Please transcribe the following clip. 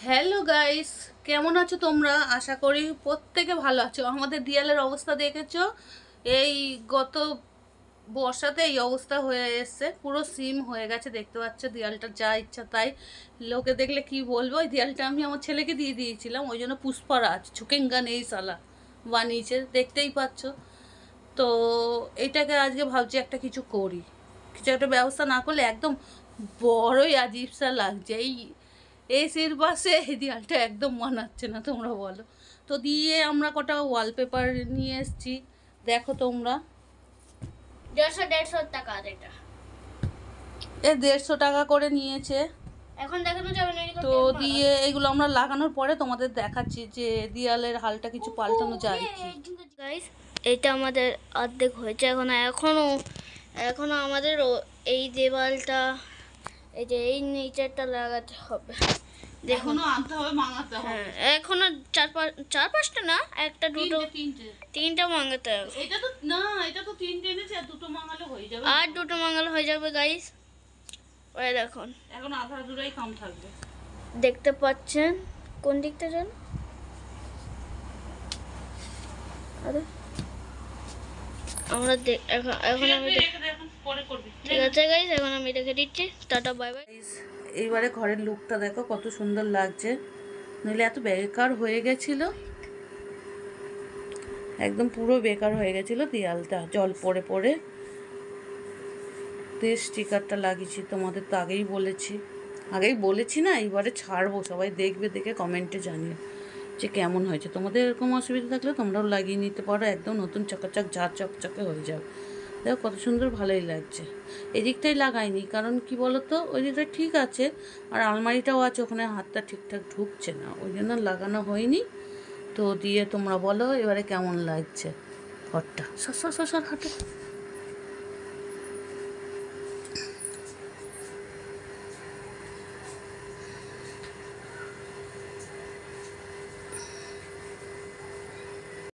Hello guys, কেমন আছো তোমরা? আশা করি প্রত্যেকে ভালো আছো। আমাদের দেয়ালের অবস্থা দেখেছো? এই গত বর্ষাতে এই অবস্থা হয়ে এসছে, পুরো সিম হয়ে গেছে। দেখতে পাচ্ছ দেয়ালটা যা ইচ্ছা তাই। লোকে দেখলে কি বলবো? ওই দেয়ালটা আমি আমার ছেলেকে দিয়ে দিয়েছিলাম, ওই জন্য পুষ্পারাজ ঝুঁকেঙ্গা নেই সালা বানিয়েছে, দেখতেই পাচ্ছ। তো এইটাকে আজকে ভাবছি একটা কিছু করি, কিছু একটা ব্যবস্থা না করলে একদম বড়ই আজিবসা লাগছে। এই এসির পাশে এই দেয়ালটা একদম মানাচ্ছে না, তোমরা বলো তো। দিয়ে আমরা কটা ওয়ালপেপার নিয়ে এসছি, দেখো তোমরা। 150 টাকা এটা। 150 টাকা করে নিয়েছে। এখন দেখানো যাবে না, তো দিয়ে এগুলো আমরা লাগানোর পরে তোমাদের দেখাচ্ছি যে দেয়ালের হালটা কিছু পাল্টানো যায় কি। গাইস, এটা আমাদের অর্ধেক হয়েছে। এখনো আমাদের এই দেওয়ালটা, এই যে এই নিচেরটা লাগাতে হবে। দেখুন, আনতে হবে, মাঙাতে হবে। এখনো চার পাঁচটা না, একটা দুটো তিনটা মাঙাতে হবে। এটা তো না, এটা তো তিনটে এনেছে, আর দুটো মাঙালে হয়ে যাবে। আর দুটো মাঙালে হয়ে যাবে গাইস। ওই দেখুন, এখন আধা দুটাই কম থাকবে। দেখতে পাচ্ছেন কোন দিকটা যান? আরে আমরা এখন আমি ঠিক আছে গাইস, এখন আমি রেখে দিচ্ছি। Tata, bye bye. এইবারে ঘরের লুকটা দেখো কত সুন্দর লাগছে, নইলে এত বেকার হয়ে গেছিল, একদম পুরো বেকার হয়ে গেছিল দেয়ালটা জল পড়ে পড়ে। দিয়ে স্টিকারটা লাগিয়েছি, তোমাদের তো আগেই বলেছি না, এইবারে ছাড়বো, সবাই দেখবে, দেখে কমেন্টে জানিও যে কেমন হয়েছে। তোমাদের এরকম অসুবিধা থাকলে তোমরাও লাগিয়ে নিতে পারো, একদম নতুন চকাচক ঝা চকচকে হয়ে যাবে। দেখো কত সুন্দর, ভালোই লাগছে। এই দিকটাই লাগাইনি, কারণ কি বলতো, ওই দিকটা ঠিক আছে, আর আলমারিটাও আছে, ওখানে হাতটা ঠিকঠাক ঢুকছে না, ওই জন্য লাগানো হয়নি। তো দিয়ে তোমরা বলো এবারে কেমন লাগছে ঘরটা। সর হাঁটো।